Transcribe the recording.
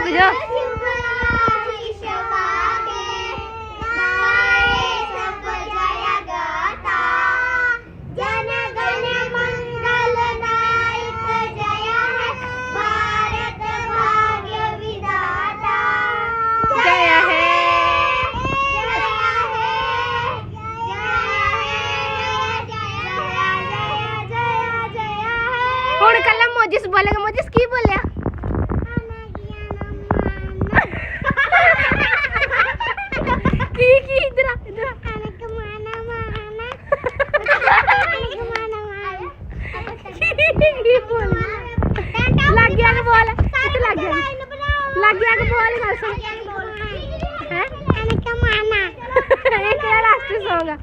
रुक जा। ਹੁਣ ਕੱਲਾ ਮੋਜਿਸ ਬੋਲੇਗਾ। ਮੋਜਿਸ ਕੀ ਬੋਲਿਆ? ਕੀ ਕੀ ਇਧਰ ਇਧਰ ਕੀ ਬੋਲ ਲੱਗ ਗਿਆ ਕਿ ਬੋਲ ਕਿੱਥੇ ਲੱਗ ਗਿਆ ਕਿ ਬੋਲ ਗੱਲ ਸੁਣ ਹੈ ਇਹ ਕਿਹੜਾ ਲਾਸਟ ਸੌਂਗ ਆ?